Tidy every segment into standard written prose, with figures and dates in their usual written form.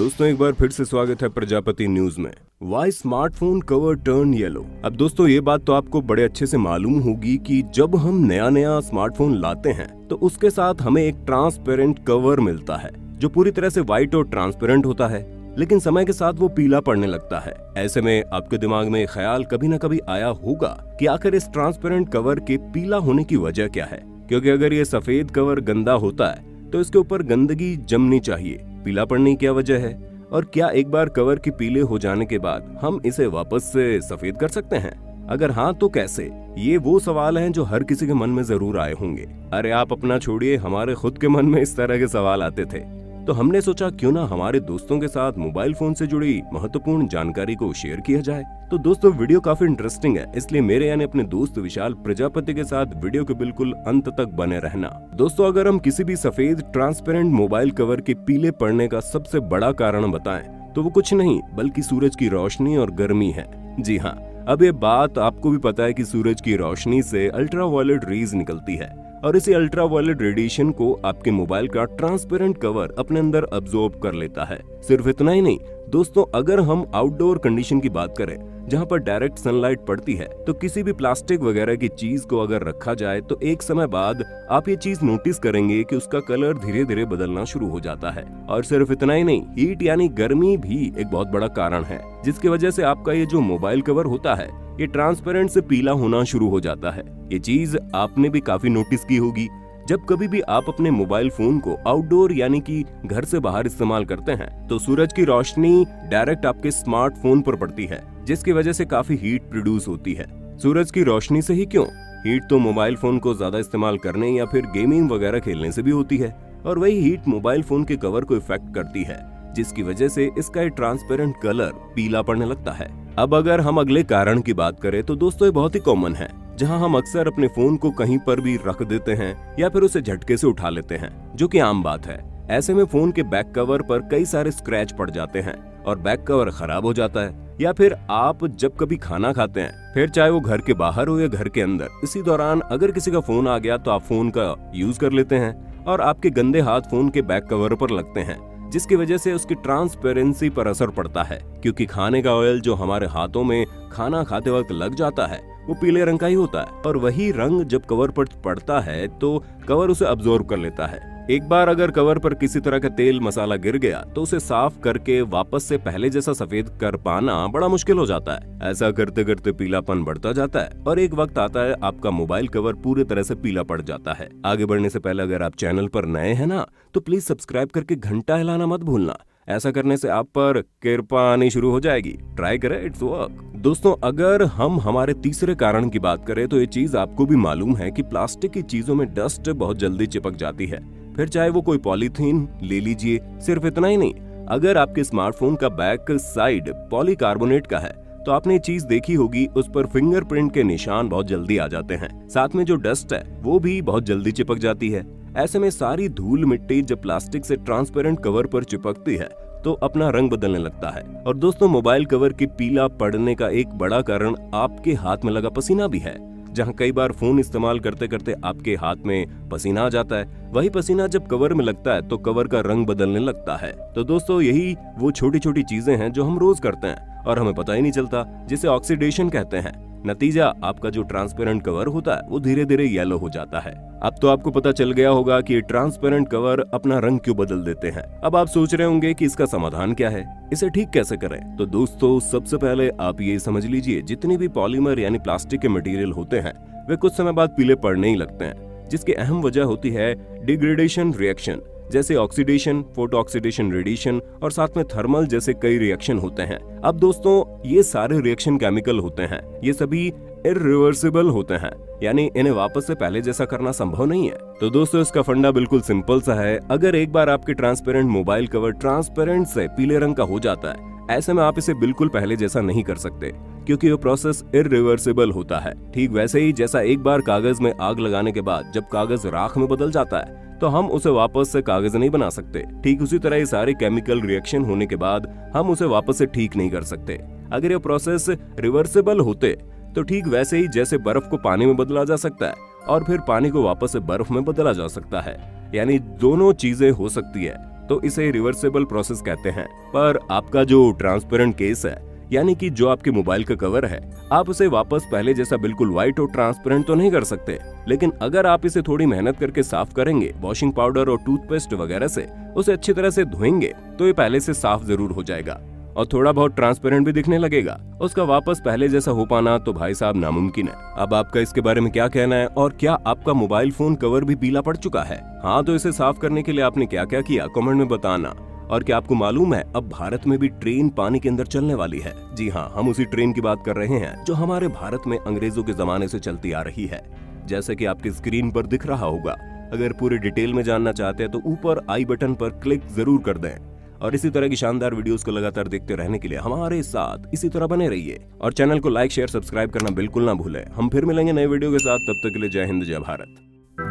दोस्तों एक बार फिर से स्वागत है प्रजापति न्यूज में। Why smartphone cover turn yellow. अब दोस्तों ये बात तो आपको बड़े अच्छे से मालूम होगी कि जब हम नया स्मार्टफोन लाते हैं तो उसके साथ हमें एक ट्रांसपेरेंट कवर मिलता है जो पूरी तरह से व्हाइट और ट्रांसपेरेंट होता है, लेकिन समय के साथ वो पीला पड़ने लगता है। ऐसे में आपके दिमाग में ख्याल कभी न कभी आया होगा कि आखिर इस ट्रांसपेरेंट कवर के पीला होने की वजह क्या है, क्योंकि अगर ये सफेद कवर गंदा होता है तो इसके ऊपर गंदगी जमनी चाहिए। पीला पड़ने की क्या वजह है, और क्या एक बार कवर के पीले हो जाने के बाद हम इसे वापस से सफेद कर सकते हैं? अगर हाँ तो कैसे? ये वो सवाल हैं जो हर किसी के मन में जरूर आए होंगे। अरे आप अपना छोड़िए, हमारे खुद के मन में इस तरह के सवाल आते थे, तो हमने सोचा क्यों ना हमारे दोस्तों के साथ मोबाइल फोन से जुड़ी महत्वपूर्ण जानकारी को शेयर किया जाए। तो दोस्तों वीडियो काफी इंटरेस्टिंग है, इसलिए मेरे यानी अपने दोस्त विशाल प्रजापति के साथ वीडियो के बिल्कुल अंत तक बने रहना। दोस्तों अगर हम किसी भी सफेद ट्रांसपेरेंट मोबाइल कवर के पीले पड़ने का सबसे बड़ा कारण बताएं तो वो कुछ नहीं बल्कि सूरज की रोशनी और गर्मी है। जी हाँ, अब ये बात आपको भी पता है कि सूरज की रोशनी से अल्ट्रावायलेट रेज निकलती है और इसी अल्ट्रावायलेट रेडिएशन को आपके मोबाइल का ट्रांसपेरेंट कवर अपने अंदर अब्सॉर्ब कर लेता है। सिर्फ इतना ही नहीं दोस्तों, अगर हम आउटडोर कंडीशन की बात करें जहां पर डायरेक्ट सनलाइट पड़ती है तो किसी भी प्लास्टिक वगैरह की चीज को अगर रखा जाए तो एक समय बाद आप ये चीज नोटिस करेंगे कि उसका कलर धीरे धीरे बदलना शुरू हो जाता है। और सिर्फ इतना ही नहीं, हीट यानी गर्मी भी एक बहुत बड़ा कारण है जिसकी वजह से आपका ये जो मोबाइल कवर होता है ये ट्रांसपेरेंट से पीला होना शुरू हो जाता है। ये चीज आपने भी काफी नोटिस की होगी। जब कभी भी आप अपने मोबाइल फोन को आउटडोर यानी कि घर से बाहर इस्तेमाल करते हैं तो सूरज की रोशनी डायरेक्ट आपके स्मार्टफोन पर पड़ती है, जिसकी वजह से काफी हीट प्रोड्यूस होती है। सूरज की रोशनी से ही क्यों, हीट तो मोबाइल फोन को ज्यादा इस्तेमाल करने या फिर गेमिंग वगैरह खेलने से भी होती है, और वही हीट मोबाइल फोन के कवर को इफेक्ट करती है, जिसकी वजह से इसका ट्रांसपेरेंट कलर पीला पड़ने लगता है। अब अगर हम अगले कारण की बात करें तो दोस्तों ये बहुत ही कॉमन है, जहां हम अक्सर अपने फोन को कहीं पर भी रख देते हैं या फिर उसे झटके से उठा लेते हैं, जो कि आम बात है। ऐसे में फोन के बैक कवर पर कई सारे स्क्रैच पड़ जाते हैं और बैक कवर खराब हो जाता है। या फिर आप जब कभी खाना खाते हैं, फिर चाहे वो घर के बाहर हो या घर के अंदर, इसी दौरान अगर किसी का फोन आ गया तो आप फोन का यूज कर लेते हैं और आपके गंदे हाथ फोन के बैक कवर पर लगते हैं, जिसकी वजह से उसकी ट्रांसपेरेंसी पर असर पड़ता है, क्योंकि खाने का ऑयल जो हमारे हाथों में खाना खाते वक्त लग जाता है वो पीले रंग का ही होता है, और वही रंग जब कवर पर पड़ता है तो कवर उसे अब्सॉर्ब कर लेता है। एक बार अगर कवर पर किसी तरह का तेल मसाला गिर गया तो उसे साफ करके वापस से पहले जैसा सफेद कर पाना बड़ा मुश्किल हो जाता है। ऐसा करते करते पीलापन बढ़ता जाता है और एक वक्त आता है आपका मोबाइल कवर पूरी तरह से पीला पड़ जाता है। आगे बढ़ने से पहले अगर आप चैनल पर नए हैं ना तो प्लीज सब्सक्राइब करके घंटा हिलाना मत भूलना। ऐसा करने से आप पर कृपा आनी शुरू हो जाएगी। ट्राई करें, इट्स वर्क। दोस्तों अगर हम हमारे तीसरे कारण की बात करें तो ये चीज आपको भी मालूम है कि प्लास्टिक की चीजों में डस्ट बहुत जल्दी चिपक जाती है, फिर चाहे वो कोई पॉलीथीन ले लीजिए। सिर्फ इतना ही नहीं, अगर आपके स्मार्टफोन का बैक साइड पॉलीकार्बोनेट का है तो आपने चीज देखी होगी, उस पर फिंगरप्रिंट के निशान बहुत जल्दी आ जाते हैं। साथ में जो डस्ट है वो भी बहुत जल्दी चिपक जाती है। ऐसे में सारी धूल मिट्टी जब प्लास्टिक से ट्रांसपेरेंट कवर पर चिपकती है तो अपना रंग बदलने लगता है। और दोस्तों मोबाइल कवर के पीला पड़ने का एक बड़ा कारण आपके हाथ में लगा पसीना भी है, जहां कई बार फोन इस्तेमाल करते करते आपके हाथ में पसीना आ जाता है। वही पसीना जब कवर में लगता है तो कवर का रंग बदलने लगता है। तो दोस्तों यही वो छोटी छोटी चीजें हैं जो हम रोज करते हैं और हमें पता ही नहीं चलता, जिसे ऑक्सीडेशन कहते हैं। नतीजा आपका जो ट्रांसपेरेंट कवर होता है वो धीरे धीरे येलो हो जाता है। अब तो आपको पता चल गया होगा कि ट्रांसपेरेंट कवर अपना रंग क्यों बदल देते हैं। अब आप सोच रहे होंगे कि इसका समाधान क्या है, इसे ठीक कैसे करें। तो दोस्तों सबसे पहले आप ये समझ लीजिए, जितनी भी पॉलीमर यानी प्लास्टिक के मटेरियल होते हैं वे कुछ समय बाद पीले पड़ने ही लगते हैं, जिसकी अहम वजह होती है डिग्रेडेशन रिएक्शन, जैसे ऑक्सीडेशन, फोटो ऑक्सीडेशन रेडिएशन और साथ में थर्मल जैसे कई रिएक्शन होते हैं। अब दोस्तों ये सारे रिएक्शन केमिकल होते हैं, ये सभी इरिवर्सिबल होते हैं, यानी इन्हें वापस से पहले जैसा करना संभव नहीं है। तो दोस्तों इसका फंडा बिल्कुल सिंपल सा है। अगर एक बार आपके ट्रांसपेरेंट मोबाइल कवर ट्रांसपेरेंट से पीले रंग का हो जाता है, ऐसे में आप इसे बिल्कुल पहले जैसा नहीं कर सकते, क्योंकि ये प्रोसेस इरिवर्सिबल होता है। ठीक वैसे ही जैसा एक बार कागज में आग लगाने के बाद जब कागज राख में बदल जाता है तो हम उसे वापस से कागज नहीं बना सकते, ठीक उसी तरह ये सारे केमिकल रिएक्शन होने के बाद हम उसे वापस से ठीक नहीं कर सकते। अगर ये प्रोसेस रिवर्सिबल होते तो ठीक वैसे ही जैसे बर्फ को पानी में बदला जा सकता है और फिर पानी को वापस से बर्फ में बदला जा सकता है, यानी दोनों चीजें हो सकती है। तो इसे रिवर्सेबल प्रोसेस कहते हैं। पर आपका जो ट्रांसपेरेंट केस है, यानी कि जो आपके मोबाइल का कवर है, आप उसे वापस पहले जैसा बिल्कुल व्हाइट और ट्रांसपेरेंट तो नहीं कर सकते, लेकिन अगर आप इसे थोड़ी मेहनत करके साफ करेंगे, वॉशिंग पाउडर और टूथपेस्ट वगैरह से उसे अच्छी तरह से धोएंगे, तो ये पहले से साफ जरूर हो जाएगा और थोड़ा बहुत ट्रांसपेरेंट भी दिखने लगेगा। उसका वापस पहले जैसा हो पाना तो भाई साहब नामुमकिन है। अब आपका इसके बारे में क्या कहना है, और क्या आपका मोबाइल फोन कवर भी पीला पड़ चुका है? हाँ, तो इसे साफ करने के लिए आपने क्या क्या किया, कमेंट में बताना। और क्या आपको मालूम है, अब भारत में भी ट्रेन पानी के अंदर चलने वाली है। जी हाँ, हम उसी ट्रेन की बात कर रहे हैं जो हमारे भारत में अंग्रेजों के जमाने से चलती आ रही है, जैसे कि आपकी स्क्रीन पर दिख रहा होगा। अगर पूरी डिटेल में जानना चाहते हैं तो ऊपर आई बटन पर क्लिक जरूर कर दें। और इसी तरह की शानदार वीडियोस को लगातार देखते रहने के लिए हमारे साथ इसी तरह बने रहिए और चैनल को लाइक, शेयर, सब्सक्राइब करना बिल्कुल ना भूलें। हम फिर मिलेंगे नए वीडियो के साथ, तब तक के लिए जय हिंद, जय भारत।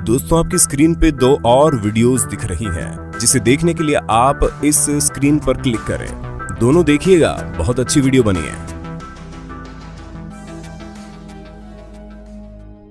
दोस्तों, आपकी स्क्रीन पे 2 और वीडियोस दिख रही हैं, जिसे देखने के लिए आप इस स्क्रीन पर क्लिक करें। दोनों देखिएगा, बहुत अच्छी वीडियो बनी है।